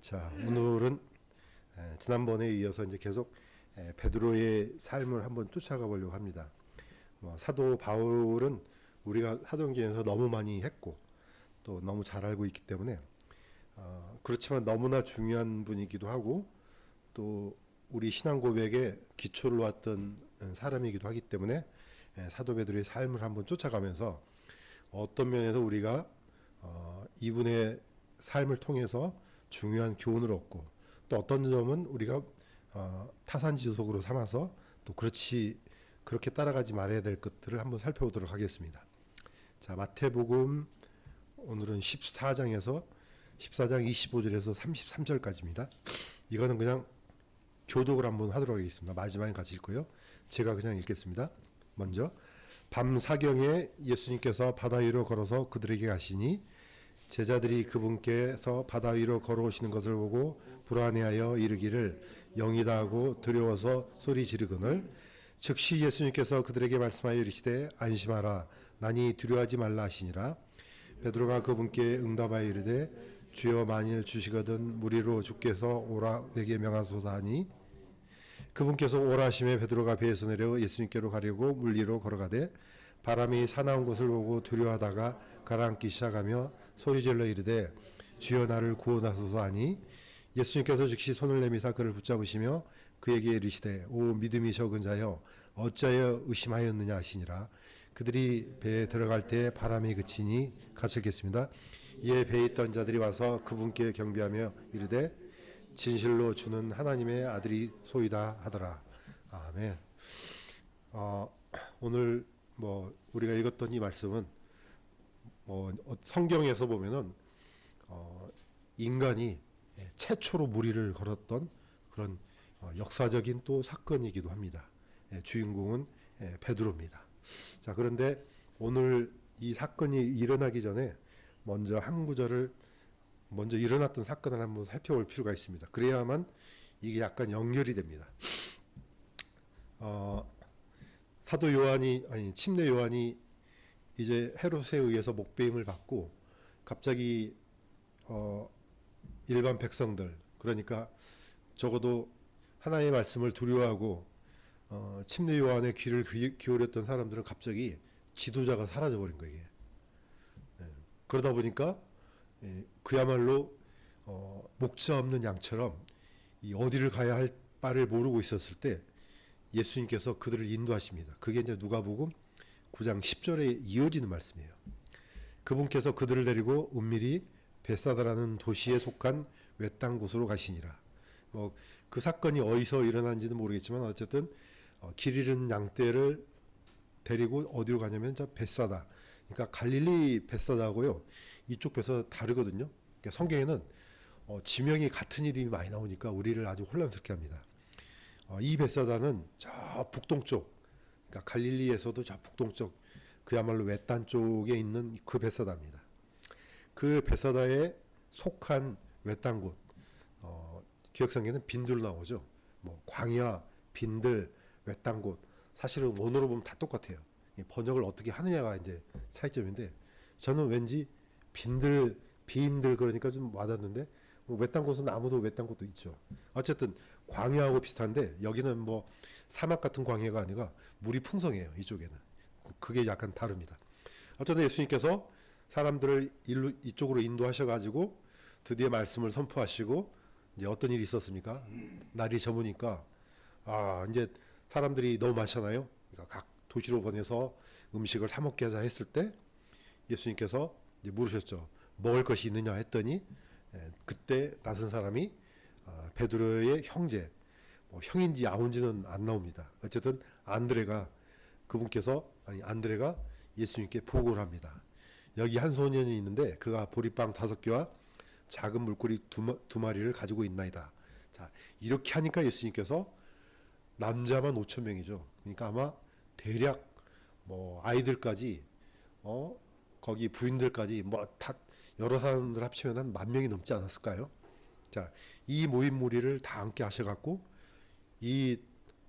자, 오늘은 지난번에 이어서 이제 계속 베드로의 삶을 한번 쫓아가 보려고 합니다. 사도 바울은 우리가 사도행전에서 너무 많이 했고 또 너무 잘 알고 있기 때문에 그렇지만 너무나 중요한 분이기도 하고 또 우리 신앙 고백에 기초를 놓았던 사람이기도 하기 때문에 사도 베드로의 삶을 한번 쫓아가면서 어떤 면에서 우리가 이분의 삶을 통해서 중요한 교훈을 얻고 또 어떤 점은 우리가 타산지석으로 삼아서 또 그렇게 따라가지 말아야 될 것들을 한번 살펴보도록 하겠습니다. 자, 마태복음 오늘은 14장 25절에서 33절까지입니다. 이거는 그냥 교독을 한번 하도록 하겠습니다. 마지막에 같이 읽고요. 제가 그냥 읽겠습니다. 먼저 밤 사경에 예수님께서 바다 위로 걸어서 그들에게 가시니 제자들이 그분께서 바다 위로 걸어오시는 것을 보고 불안해하여 이르기를 영이다 하고 두려워서 소리 지르거늘 즉시 예수님께서 그들에게 말씀하여 이르시되 안심하라 나니 두려워하지 말라 하시니라. 베드로가 그분께 응답하여 이르되 주여 만일 주시거든 무리로 주께서 오라 내게 명하소서 하니 그분께서 오라 하심에 베드로가 배에서 내려 예수님께로 가려고 물 위로 걸어가되 바람이 사나운 것을 보고 두려워하다가 가라앉기 시작하며 소리질러 이르되 주여 나를 구원하소서 하니 예수님께서 즉시 손을 내미사 그를 붙잡으시며 그에게 이르시되 오 믿음이 적은 자여 어찌하여 의심하였느냐 하시니라. 그들이 배에 들어갈 때 바람이 그치니 같이 읽겠습니다. 이에 배에 있던 자들이 와서 그분께 경배하며 이르되 진실로 주는 하나님의 아들이 소이다 하더라. 아멘. 오늘 우리가 읽었던 이 말씀은 성경에서 보면은 인간이 최초로 무리를 걸었던 그런 역사적인 또 사건이기도 합니다. 주인공은 베드로입니다. 자, 그런데 오늘 이 사건이 일어나기 전에 먼저 한 구절을 먼저 일어났던 사건을 한번 살펴볼 필요가 있습니다. 그래야만 이게 약간 연결이 됩니다. 사도 요한이 침례 요한이 이제 헤롯에 의해서 목배임을 받고 갑자기 일반 백성들 그러니까 적어도 하나님의 말씀을 두려워하고 침례 요한의 귀를 기울였던 사람들은 갑자기 지도자가 사라져 버린 거예요. 그러다 보니까 그야말로 목자 없는 양처럼 어디를 가야 할 바를 모르고 있었을 때 예수님께서 그들을 인도하십니다. 그게 이제 누가복음 9장 10절에 이어지는 말씀이에요. 그분께서 그들을 데리고 은밀히 벳사다라는 도시에 속한 외딴 곳으로 가시니라. 그 사건이 어디서 일어난지는 모르겠지만 어쨌든 길 잃은 양떼를 데리고 어디로 가냐면 저 벳사다. 그러니까 갈릴리 벳사다하고요. 이쪽 벳사다 다르거든요. 그러니까 성경에는 지명이 같은 이름이 많이 나오니까 우리를 아주 혼란스럽게 합니다. 이 벳사다는 저 북동쪽, 그러니까 갈릴리에서도 저 북동쪽, 그야말로 외딴 쪽에 있는 그 벳사다입니다. 그 벳사다에 속한 외딴 곳, 기억성경에는 빈들 나오죠. 광야, 빈들, 외딴 곳. 사실은 원어로 보면 다 똑같아요. 번역을 어떻게 하느냐가 이제 차이점인데, 저는 왠지 빈들 그러니까 좀 와닿는데, 외딴 곳은 아무도 외딴 곳도 있죠. 어쨌든 광야하고 비슷한데 여기는 사막 같은 광야가 아니라 물이 풍성해요. 이쪽에는. 그게 약간 다릅니다. 어쨌든 예수님께서 사람들을 이쪽으로 인도하셔가지고 드디어 말씀을 선포하시고 이제 어떤 일이 있었습니까? 날이 저무니까 이제 사람들이 너무 많잖아요. 그러니까 각 도시로 보내서 음식을 사 먹게 하자 했을 때 예수님께서 이제 물으셨죠. 먹을 것이 있느냐 했더니 그때 나선 사람이 베드로의 형제, 형인지 아우인지는 안 나옵니다. 어쨌든 안드레가 예수님께 보고를 합니다. 여기 한 소년이 있는데 그가 보리빵 5개와 작은 물고기 두 마리를 가지고 있나이다. 자, 이렇게 하니까 예수님께서 남자만 5,000명이죠. 그러니까 아마 대략 아이들까지 거기 부인들까지 다 여러 사람들 합치면 한 10,000명이 넘지 않았을까요? 자, 이 모임 무리를 다 함께 하셔갖고 이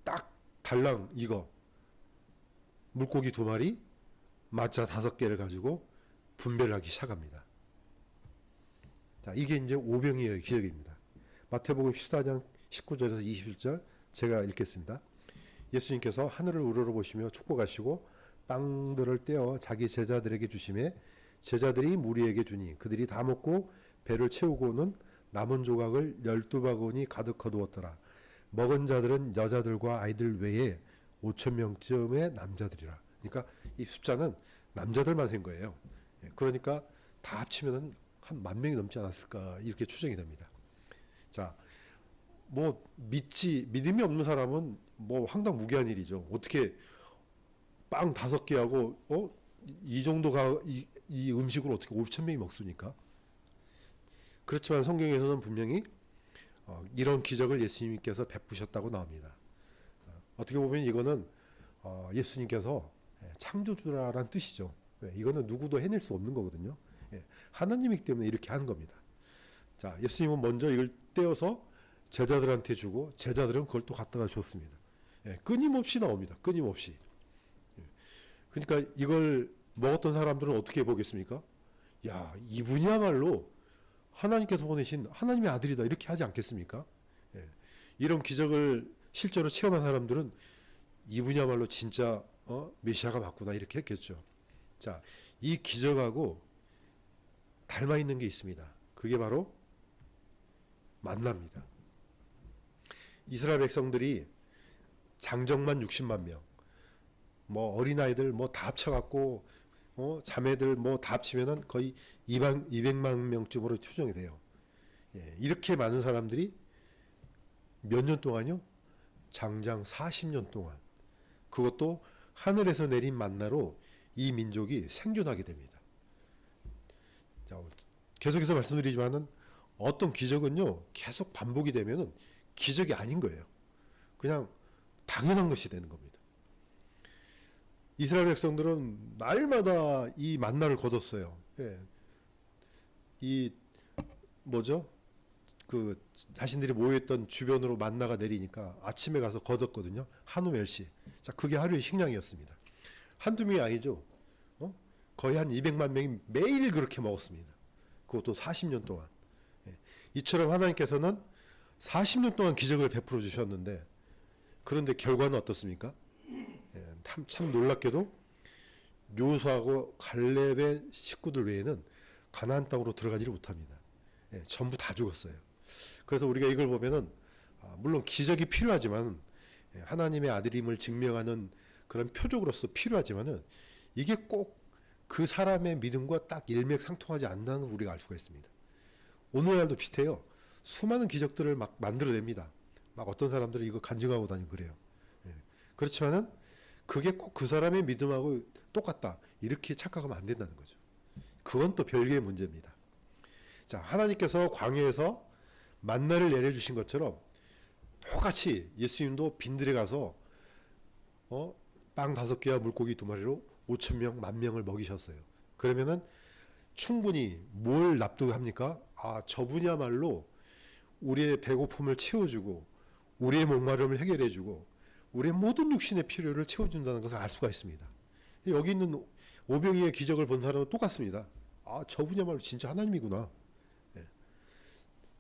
딱 달랑 이거 물고기 2마리 마차 5개를 가지고 분배를 하기 시작합니다. 자, 이게 이제 오병이어의 기적입니다. 마태복음 14장 19절에서 21절 제가 읽겠습니다. 예수님께서 하늘을 우러러보시며 축복하시고 빵들을 떼어 자기 제자들에게 주시매 제자들이 무리에게 주니 그들이 다 먹고 배를 채우고는 남은 조각을 12바구니 가득 거두었더라. 먹은 자들은 여자들과 아이들 외에 5,000명쯤의 남자들이라. 그러니까 이 숫자는 남자들만 센 거예요. 그러니까 다 합치면은 한 10,000명이 넘지 않았을까 이렇게 추정이 됩니다. 자, 뭐 믿음이 없는 사람은 뭐 황당무계한 일이죠. 어떻게 빵 5개하고 이 정도가 이 음식을 어떻게 5,000명이 먹습니까? 그렇지만 성경에서는 분명히 이런 기적을 예수님께서 베푸셨다고 나옵니다. 어떻게 보면 이거는 예수님께서 창조주라는 뜻이죠. 이거는 누구도 해낼 수 없는 거거든요. 하나님이기 때문에 이렇게 하는 겁니다. 자, 예수님은 먼저 이걸 떼어서 제자들한테 주고 제자들은 그걸 또 갖다가 줬습니다. 끊임없이 나옵니다. 끊임없이. 그러니까 이걸 먹었던 사람들은 어떻게 보겠습니까? 야, 이분이야말로 하나님께서 보내신 하나님의 아들이다 이렇게 하지 않겠습니까? 이런 기적을 실제로 체험한 사람들은 이분이야말로 진짜 메시아가 맞구나 이렇게 했겠죠. 자, 이 기적하고 닮아 있는 게 있습니다. 그게 바로 만나입니다. 이스라엘 백성들이 장정만 60만 명, 뭐 어린아이들 뭐 다 합쳐갖고 자매들 뭐 다 합치면은 거의 200만 명쯤으로 추정이 돼요. 이렇게 많은 사람들이 몇 년 동안요? 장장 40년 동안. 그것도 하늘에서 내린 만나로 이 민족이 생존하게 됩니다. 자, 계속해서 말씀드리지만은 어떤 기적은요, 계속 반복이 되면은 기적이 아닌 거예요. 그냥 당연한 것이 되는 겁니다. 이스라엘 백성들은 날마다 이 만나를 거뒀어요. 이 뭐죠? 그 자신들이 모여있던 주변으로 만나가 내리니까 아침에 가서 거뒀거든요. 한우 멸시. 자, 그게 하루의 식량이었습니다. 한두 명이 아니죠. 거의 한 200만 명이 매일 그렇게 먹었습니다. 그것도 40년 동안. 이처럼 하나님께서는 40년 동안 기적을 베풀어 주셨는데 그런데 결과는 어떻습니까? 참 놀랍게도 요수하고 갈렙의 식구들 외에는 가나안 땅으로 들어가지를 못합니다. 전부 다 죽었어요. 그래서 우리가 이걸 보면은 물론 기적이 필요하지만 하나님의 아들임을 증명하는 그런 표적으로서 필요하지만은 이게 꼭 그 사람의 믿음과 딱 일맥상통하지 않는다는 걸 우리가 알 수가 있습니다. 오늘날도 비슷해요. 수많은 기적들을 막 만들어냅니다. 막 어떤 사람들은 이거 간증하고 다니고 그래요. 그렇지만은 그게 꼭 그 사람의 믿음하고 똑같다 이렇게 착각하면 안 된다는 거죠. 그건 또 별개의 문제입니다. 자, 하나님께서 광야에서 만나를 내려주신 것처럼 똑같이 예수님도 빈들에 가서 빵 5개와 물고기 2마리로 5,000명, 10,000명을 먹이셨어요. 그러면은 충분히 뭘 납득합니까? 아, 저분이야말로 우리의 배고픔을 채워주고 우리의 목마름을 해결해주고 우리의 모든 육신의 필요를 채워준다는 것을 알 수가 있습니다. 여기 있는 오병이의 기적을 본 사람은 똑같습니다. 아, 저분이야말로 진짜 하나님이구나.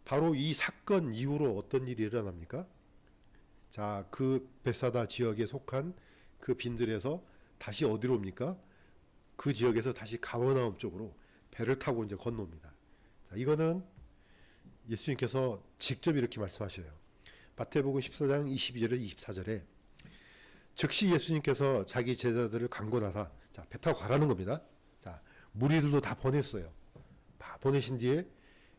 바로 이 사건 이후로 어떤 일이 일어납니까? 자, 그 벳사다 지역에 속한 그 빈들에서 다시 어디로 옵니까? 그 지역에서 다시 가버나움 쪽으로 배를 타고 이제 건너옵니다. 자, 이거는 예수님께서 직접 이렇게 말씀하셔요. 마태복음 14장 22절에 24절에 즉시 예수님께서 자기 제자들을 강권하사 자, 배 타고 가라는 겁니다. 자, 무리들도 다 보냈어요. 다 보내신 뒤에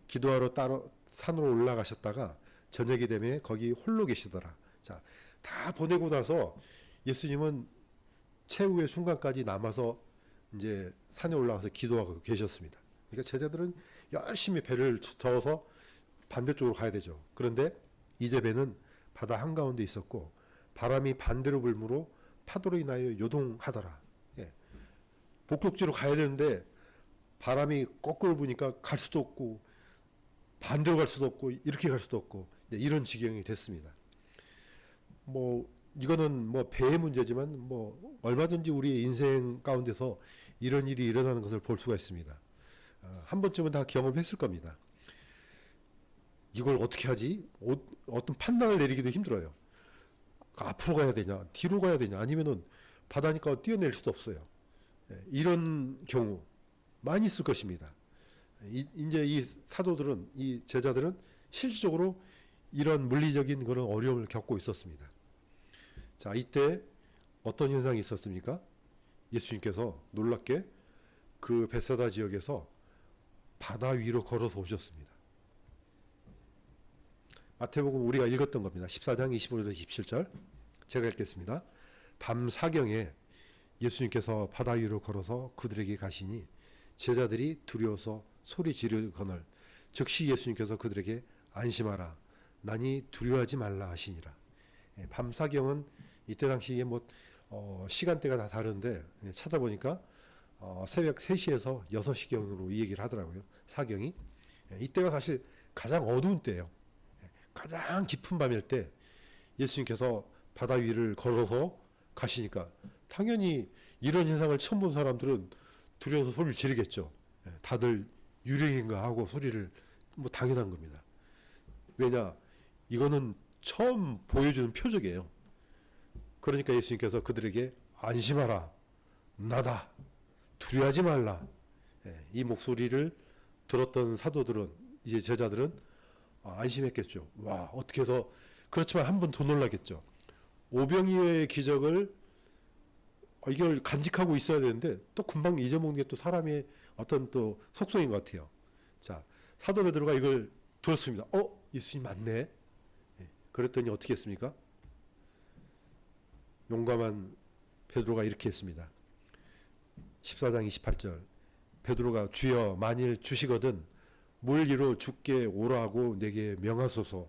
기도하러 따로 산으로 올라가셨다가 저녁이 되면 거기 홀로 계시더라. 자, 다 보내고 나서 예수님은 최후의 순간까지 남아서 이제 산에 올라가서 기도하고 계셨습니다. 그러니까 제자들은 열심히 배를 저어서 반대쪽으로 가야 되죠. 그런데 이제 배는 바다 한가운데 있었고 바람이 반대로 불므로 파도로 인하여 요동하더라. 목적지로 가야 되는데 바람이 거꾸로 부니까 갈 수도 없고 반대로 갈 수도 없고 이렇게 갈 수도 없고 이런 지경이 됐습니다. 뭐 이거는 뭐 배의 문제지만 뭐 얼마든지 우리의 인생 가운데서 이런 일이 일어나는 것을 볼 수가 있습니다. 한 번쯤은 다 경험했을 겁니다. 이걸 어떻게 하지? 어떤 판단을 내리기도 힘들어요. 앞으로 가야 되냐, 뒤로 가야 되냐, 아니면은 바다니까 뛰어낼 수도 없어요. 이런 경우 많이 있을 것입니다. 이제 이 사도들은, 이 제자들은 실질적으로 이런 물리적인 그런 어려움을 겪고 있었습니다. 자, 이때 어떤 현상이 있었습니까? 예수님께서 놀랍게 그 벳사다 지역에서 바다 위로 걸어서 오셨습니다. 마태복음 우리가 읽었던 겁니다. 14장 25절에서 27절 제가 읽겠습니다. 밤 사경에 예수님께서 바다 위로 걸어서 그들에게 가시니 제자들이 두려워서 소리 지르거늘 즉시 예수님께서 그들에게 안심하라 나니 두려워하지 말라 하시니라. 밤 사경은 이때 당시에 뭐 시간대가 다 다른데 찾아보니까 새벽 3시에서 6시경으로 이 얘기를 하더라고요. 사경이. 이때가 사실 가장 어두운 때예요. 가장 깊은 밤일 때 예수님께서 바다 위를 걸어서 가시니까 당연히 이런 현상을 처음 본 사람들은 두려워서 소리를 지르겠죠. 다들 유령인가 하고 소리를 뭐 당연한 겁니다. 왜냐? 이거는 처음 보여주는 표적이에요. 그러니까 예수님께서 그들에게 안심하라. 나다. 두려워하지 말라. 이 목소리를 들었던 사도들은, 이제 제자들은 안심했겠죠. 와, 어떻게 해서, 그렇지만 한 번 더 놀라겠죠. 오병이어의 기적을 이걸 간직하고 있어야 되는데 또 금방 잊어먹는 게 또 사람의 어떤 또 속성인 것 같아요. 자, 사도 베드로가 이걸 들었습니다. 예수님 맞네. 그랬더니 어떻게 했습니까? 용감한 베드로가 이렇게 했습니다. 14장 28절 베드로가 주여 만일 주시거든 물 위로 죽게 오라고 내게 명하소서.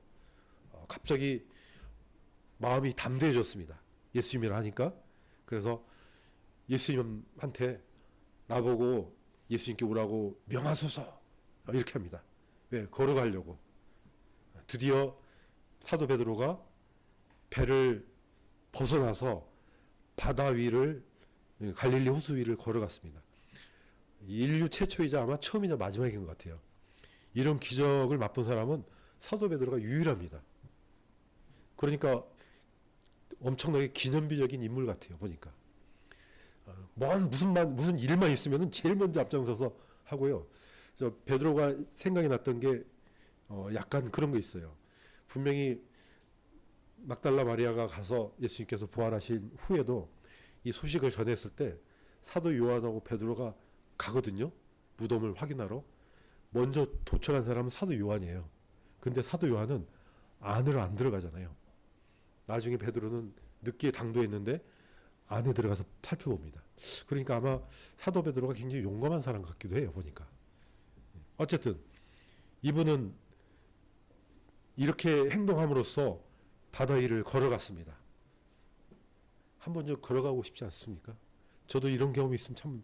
갑자기 마음이 담대해졌습니다. 예수님이라 하니까. 그래서 예수님한테 나보고 예수님께 오라고 명하소서 이렇게 합니다. 왜? 걸어가려고. 드디어 사도 베드로가 배를 벗어나서 바다 위를, 갈릴리 호수 위를 걸어갔습니다. 인류 최초이자 아마 처음이자 마지막인 것 같아요. 이런 기적을 맛본 사람은 사도 베드로가 유일합니다. 그러니까 엄청나게 기념비적인 인물 같아요. 보니까 무슨 일만 있으면 제일 먼저 앞장서서 하고요. 저 베드로가 생각이 났던 게 약간 그런 거 있어요. 분명히 막달라 마리아가 가서 예수님께서 부활하신 후에도 이 소식을 전했을 때 사도 요한하고 베드로가 가거든요. 무덤을 확인하러. 먼저 도착한 사람은 사도 요한이에요. 근데 사도 요한은 안으로 안 들어가잖아요. 나중에 베드로는 늦게 당도했는데 안에 들어가서 살펴봅니다. 그러니까 아마 사도 베드로가 굉장히 용감한 사람 같기도 해요. 보니까. 어쨌든 이분은 이렇게 행동함으로써 바다 위를 걸어갔습니다. 한 번 좀 걸어가고 싶지 않습니까? 저도 이런 경험이 있으면 참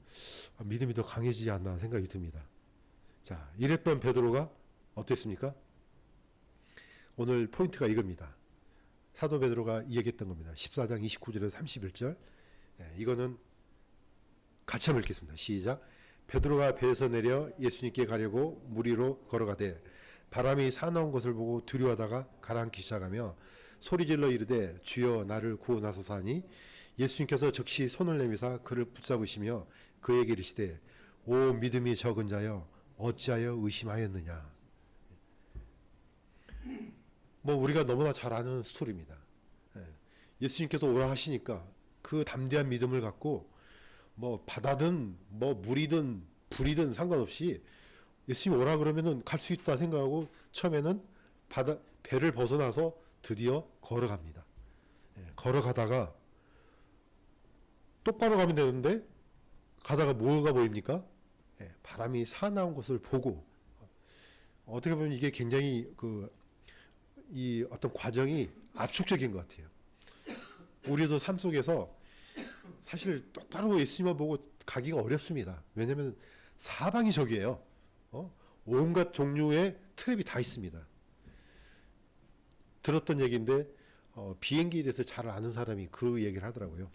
믿음이 더 강해지지 않나 생각이 듭니다. 자, 이랬던 베드로가 어땠습니까? 오늘 포인트가 이겁니다. 사도 베드로가 얘기했던 겁니다. 14장 29절에서 31절. 이거는 같이 한번 읽겠습니다. 시작. 베드로가 배에서 내려 예수님께 가려고 물 위로 걸어가되 바람이 사나운 것을 보고 두려워하다가 가라앉기 시작하며 소리질러 이르되 주여 나를 구원하소서 하니 예수님께서 즉시 손을 내미사 그를 붙잡으시며 그에게 이르시되 오 믿음이 적은 자여 어찌하여 의심하였느냐. 뭐 우리가 너무나 잘 아는 스토리입니다. 예수님께서 오라 하시니까 그 담대한 믿음을 갖고 뭐 바다든 뭐 물이든 불이든 상관없이 예수님이 오라 그러면은 갈 수 있다 생각하고 처음에는 배를 벗어나서 드디어 걸어갑니다. 걸어가다가 똑바로 가면 되는데 가다가 뭐가 보입니까? 바람이 사나운 것을 보고. 어떻게 보면 이게 굉장히 이 어떤 과정이 압축적인 것 같아요. 우리도 삶 속에서 사실 똑바로 예수님만 보고 가기가 어렵습니다. 왜냐하면 사방이 적이에요. 온갖 종류의 트랩이 다 있습니다. 들었던 얘기인데 비행기에 대해서 잘 아는 사람이 그 얘기를 하더라고요.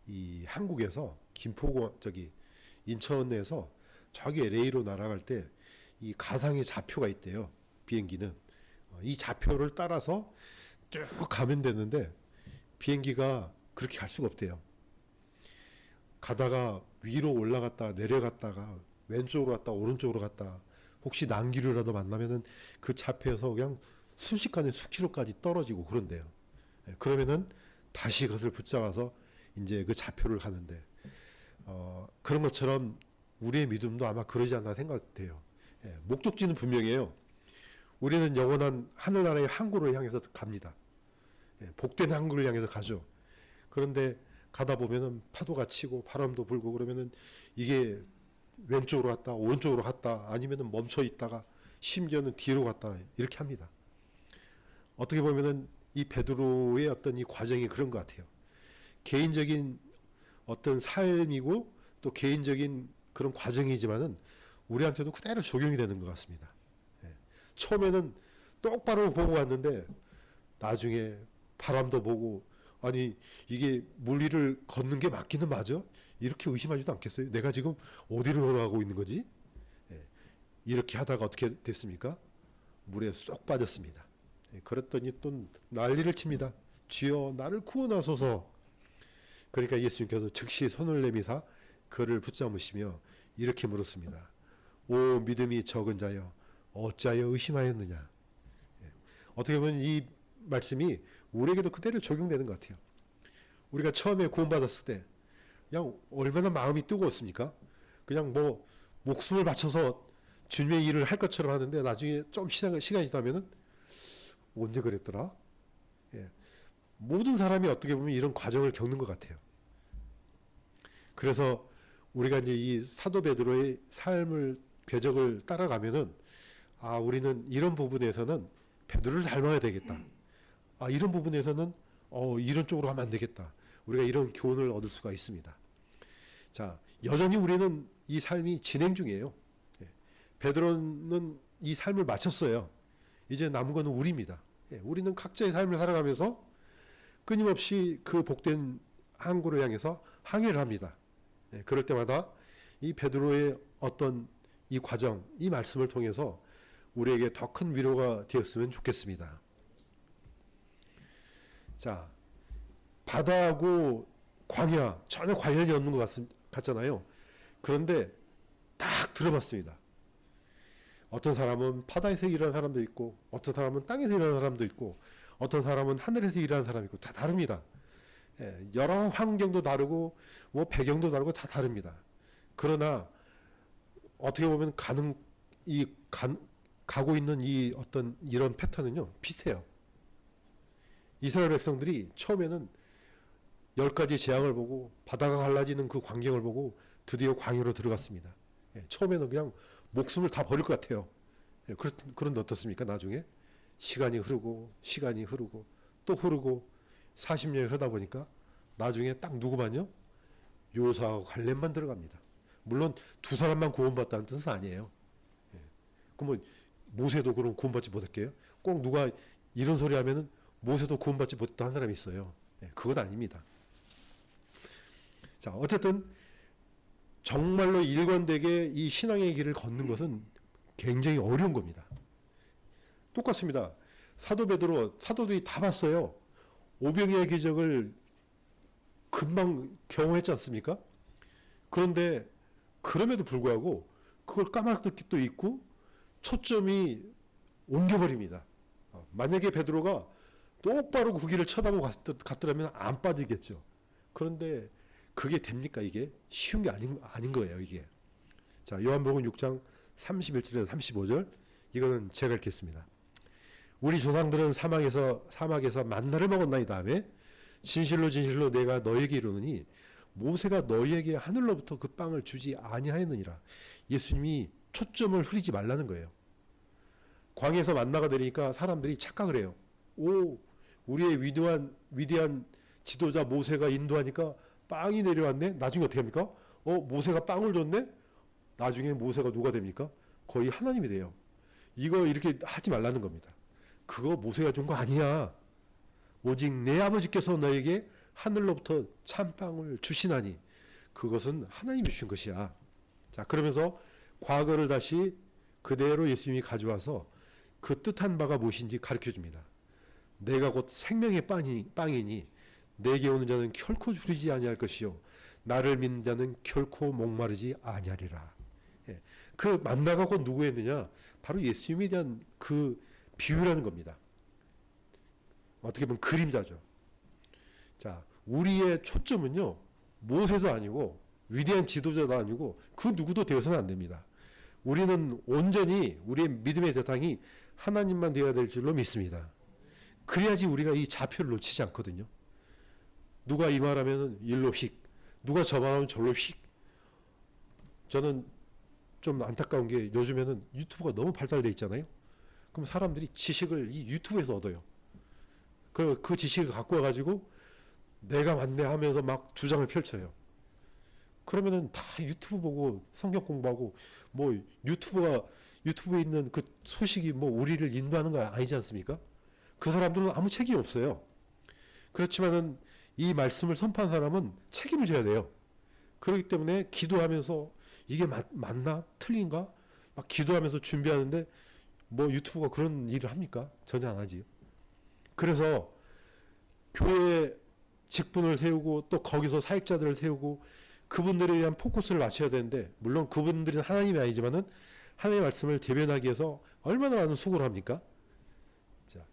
이 한국에서 김포공항 인천에서 저기 LA로 날아갈 때 이 가상의 좌표가 있대요. 비행기는 이 좌표를 따라서 쭉 가면 되는데 비행기가 그렇게 갈 수가 없대요. 가다가 위로 올라갔다 내려갔다가 왼쪽으로 갔다 오른쪽으로 갔다 혹시 난기류라도 만나면은 그 좌표에서 그냥 순식간에 수킬로까지 떨어지고 그런데요. 그러면은 다시 그것을 붙잡아서 이제 그 좌표를 가는데 그런 것처럼 우리의 믿음도 아마 그러지 않나 생각돼요. 목적지는 분명해요. 우리는 영원한 하늘나라의 항구를 향해서 갑니다. 복된 항구를 향해서 가죠. 그런데 가다 보면은 파도가 치고 바람도 불고 그러면은 이게 왼쪽으로 갔다 오른쪽으로 갔다 아니면은 멈춰 있다가 심지어는 뒤로 갔다 이렇게 합니다. 어떻게 보면은 이 베드로의 어떤 이 과정이 그런 것 같아요. 개인적인 어떤 삶이고 또 개인적인 그런 과정이지만은 우리한테도 그대로 적용이 되는 것 같습니다. 처음에는 똑바로 보고 왔는데 나중에 바람도 보고 아니 이게 물 위를 걷는 게 맞기는 맞아? 이렇게 의심하지도 않겠어요? 내가 지금 어디를 걸어가고 있는 거지? 이렇게 하다가 어떻게 됐습니까? 물에 쏙 빠졌습니다. 그랬더니 또 난리를 칩니다. 주여 나를 구원하소서. 그러니까 예수님께서 즉시 손을 내미사 그를 붙잡으시며 이렇게 물었습니다. 오 믿음이 적은 자여 어찌하여 의심하였느냐. 어떻게 보면 이 말씀이 우리에게도 그대로 적용되는 것 같아요. 우리가 처음에 구원받았을 때 그냥 얼마나 마음이 뜨거웠습니까? 그냥 뭐 목숨을 바쳐서 주님의 일을 할 것처럼 하는데 나중에 좀 시간이 지나면은 언제 그랬더라? 모든 사람이 어떻게 보면 이런 과정을 겪는 것 같아요. 그래서 우리가 이제 이 사도 베드로의 삶을 궤적을 따라가면은 우리는 이런 부분에서는 베드로를 닮아야 되겠다. 이런 부분에서는 이런 쪽으로 하면 안 되겠다. 우리가 이런 교훈을 얻을 수가 있습니다. 자, 여전히 우리는 이 삶이 진행 중이에요. 베드로는 이 삶을 마쳤어요. 이제 남은 건 우리입니다. 우리는 각자의 삶을 살아가면서 끊임없이 그 복된 항구를 향해서 항해를 합니다. 그럴 때마다 이 베드로의 어떤 이 과정, 이 말씀을 통해서 우리에게 더 큰 위로가 되었으면 좋겠습니다. 자, 바다하고 광야 전혀 관련이 없는 것 같잖아요. 그런데 딱 들어봤습니다. 어떤 사람은 바다에서 일하는 사람도 있고 어떤 사람은 땅에서 일하는 사람도 있고 어떤 사람은 하늘에서 일하는 사람이 있고 다 다릅니다. 여러 환경도 다르고 뭐 배경도 다르고 다 다릅니다. 그러나 어떻게 보면 가고 있는 이 어떤 이런 패턴은요 비슷해요. 이스라엘 백성들이 처음에는 10가지 재앙을 보고 바다가 갈라지는 그 광경을 보고 드디어 광야로 들어갔습니다. 처음에는 그냥 목숨을 다 버릴 것 같아요. 그런데 어떻습니까? 나중에 시간이 흐르고 또 흐르고 40년이 흐르다 보니까 나중에 딱 누구만요? 요사하고 갈렙만 들어갑니다. 물론 두 사람만 구원받다는 뜻은 아니에요. 그러면 모세도 그럼 구원받지 못할게요? 꼭 누가 이런 소리 하면은 모세도 구원받지 못했다 한 사람이 있어요. 그건 아닙니다. 자, 어쨌든 정말로 일관되게 이 신앙의 길을 걷는 것은 굉장히 어려운 겁니다. 똑같습니다. 사도 베드로, 사도들이 다 봤어요. 오병이의 기적을 금방 경험했지 않습니까? 그런데 그럼에도 불구하고 그걸 까먹을 때도 있고 초점이 옮겨버립니다. 만약에 베드로가 똑바로 그 길을 쳐다보고 갔더라면 안 빠지겠죠. 그런데 그게 됩니까? 이게 쉬운 게 아닌 거예요. 이게. 자, 요한복음 6장 31절에서 35절 이거는 제가 읽겠습니다. 우리 조상들은 사막에서 만나를 먹었나이다 하며 진실로 진실로 내가 너에게 이르노니 모세가 너희에게 하늘로부터 그 빵을 주지 아니하였느니라. 예수님이 초점을 흐리지 말라는 거예요. 광야에서 만나가 되니까 사람들이 착각을 해요. 우리의 위대한 지도자 모세가 인도하니까 빵이 내려왔네. 나중에 어떻게 합니까? 모세가 빵을 줬네. 나중에 모세가 누가 됩니까? 거의 하나님이 돼요. 이거 이렇게 하지 말라는 겁니다. 그거 모세가 준 거 아니야. 오직 내 아버지께서 너에게 하늘로부터 참빵을 주시나니 그것은 하나님이 주신 것이야. 자, 그러면서 과거를 다시 그대로 예수님이 가져와서 그 뜻한 바가 무엇인지 가르쳐 줍니다. 내가 곧 생명의 빵이니 내게 오는 자는 결코 줄이지 아니할 것이요 나를 믿는 자는 결코 목마르지 아니하리라. 예. 그 만나가 곧 누구였느냐? 바로 예수님에 대한 그 비유라는 겁니다. 어떻게 보면 그림자죠. 자, 우리의 초점은요, 모세도 아니고 위대한 지도자도 아니고 그 누구도 되어서는 안 됩니다. 우리는 온전히 우리의 믿음의 대상이 하나님만 되어야 될 줄로 믿습니다. 그래야지 우리가 이 좌표를 놓치지 않거든요. 누가 이 말하면 일로 휙, 누가 저 말하면 절로 휙. 저는 좀 안타까운 게 요즘에는 유튜브가 너무 발달되어 있잖아요. 그럼 사람들이 지식을 이 유튜브에서 얻어요. 그 지식을 갖고 와가지고 내가 맞네 하면서 막 주장을 펼쳐요. 그러면은 다 유튜브 보고 성경 공부하고 뭐 유튜브에 있는 그 소식이 뭐 우리를 인도하는 거 아니지 않습니까? 그 사람들은 아무 책임이 없어요. 그렇지만은 이 말씀을 선포한 사람은 책임을 져야 돼요. 그렇기 때문에 기도하면서 이게 맞나 틀린가 막 기도하면서 준비하는데 뭐 유튜브가 그런 일을 합니까? 전혀 안 하지요. 그래서 교회 직분을 세우고 또 거기서 사역자들을 세우고 그분들에 대한 포커스를 맞춰야 되는데 물론 그분들은 하나님이 아니지만은 하나님의 말씀을 대변하기 위해서 얼마나 많은 수고를 합니까? 자,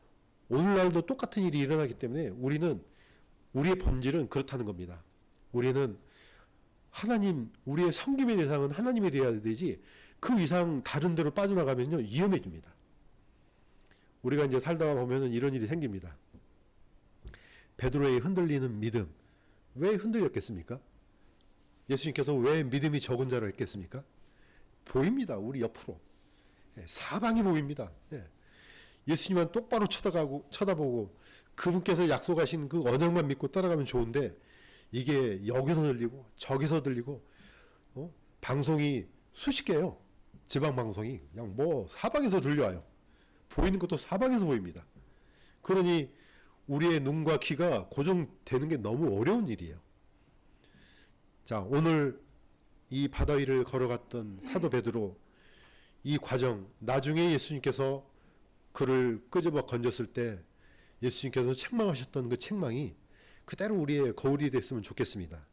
오늘날도 똑같은 일이 일어나기 때문에 우리의 본질은 그렇다는 겁니다. 우리는 하나님, 우리의 섬김의 대상은 하나님이 되어야 되지 그 이상 다른 데로 빠져나가면요 위험해집니다. 우리가 이제 살다 보면은 이런 일이 생깁니다. 베드로의 흔들리는 믿음. 왜 흔들렸겠습니까? 예수님께서 왜 믿음이 적은 자로 했겠습니까? 보입니다. 우리 옆으로. 사방이 보입니다. 예수님만 똑바로 쳐다보고 그분께서 약속하신 그 언약만 믿고 따라가면 좋은데 이게 여기서 들리고 저기서 들리고 방송이 수십 개예요. 지방 방송이 그냥 뭐 사방에서 들려와요. 보이는 것도 사방에서 보입니다. 그러니 우리의 눈과 귀가 고정되는 게 너무 어려운 일이에요. 자, 오늘 이 바다 위를 걸어갔던 사도 베드로 이 과정 나중에 예수님께서 그를 끄집어 건졌을 때 예수님께서 책망하셨던 그 책망이 그대로 우리의 거울이 됐으면 좋겠습니다.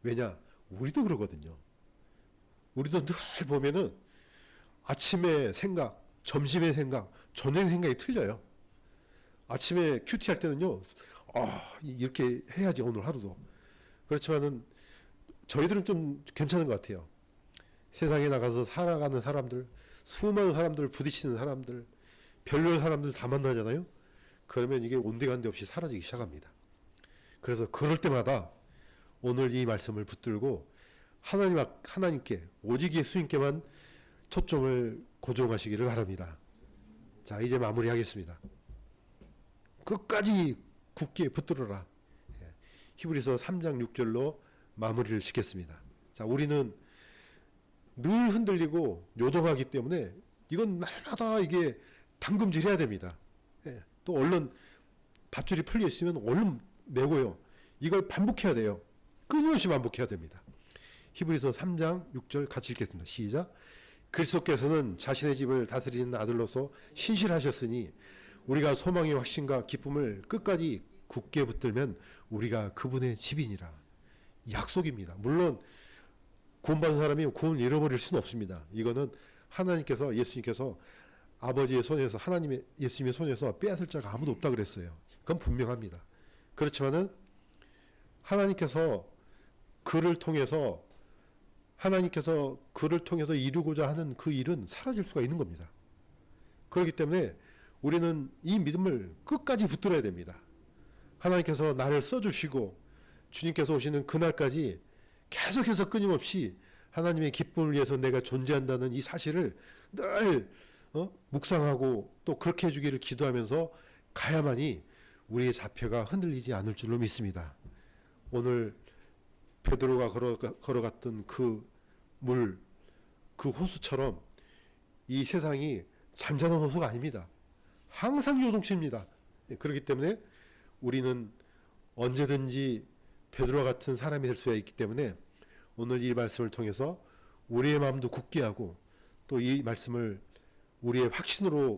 왜냐? 우리도 그러거든요. 우리도 늘 보면은 아침에 생각, 점심에 생각, 저녁 생각이 틀려요. 아침에 큐티 할 때는요, 이렇게 해야지 오늘 하루도. 그렇지만은 저희들은 좀 괜찮은 것 같아요. 세상에 나가서 살아가는 사람들, 수많은 사람들 부딪히는 사람들, 별별 사람들 다 만나잖아요. 그러면 이게 온데간데 없이 사라지기 시작합니다. 그래서 그럴 때마다 오늘 이 말씀을 붙들고 하나님께 오직 예수님께만 초점을 고정하시기를 바랍니다. 자, 이제 마무리하겠습니다. 끝까지 굳게 붙들어라. 히브리서 3장 6절로 마무리를 짓겠습니다. 자, 우리는 늘 흔들리고 요동하기 때문에 이건 날마다 이게 당금질해야 됩니다. 또 얼른 밧줄이 풀려 있으면 얼른 메고요. 이걸 반복해야 돼요. 끊임없이 반복해야 됩니다. 히브리서 3장 6절 같이 읽겠습니다. 시작. 그리스도께서는 자신의 집을 다스리는 아들로서 신실하셨으니 우리가 소망의 확신과 기쁨을 끝까지 굳게 붙들면 우리가 그분의 집이니라. 약속입니다. 물론 구원받은 사람이 구원을 잃어버릴 수는 없습니다. 이거는 하나님께서 예수님께서 아버지의 손에서 예수님의 손에서 빼앗을 자가 아무도 없다 그랬어요. 그건 분명합니다. 그렇지만은 하나님께서 그를 통해서 이루고자 하는 그 일은 사라질 수가 있는 겁니다. 그렇기 때문에 우리는 이 믿음을 끝까지 붙들어야 됩니다. 하나님께서 나를 써주시고 주님께서 오시는 그날까지 계속해서 끊임없이 하나님의 기쁨을 위해서 내가 존재한다는 이 사실을 늘 묵상하고 또 그렇게 해주기를 기도하면서 가야만이 우리의 자표가 흔들리지 않을 줄로 믿습니다. 오늘 베드로가 걸어갔던 그 물, 그 호수처럼 이 세상이 잔잔한 호수가 아닙니다. 항상 요동칩니다. 그렇기 때문에 우리는 언제든지 베드로와 같은 사람이 될 수가 있기 때문에 오늘 이 말씀을 통해서 우리의 마음도 굳게 하고 또 이 말씀을 우리의 확신으로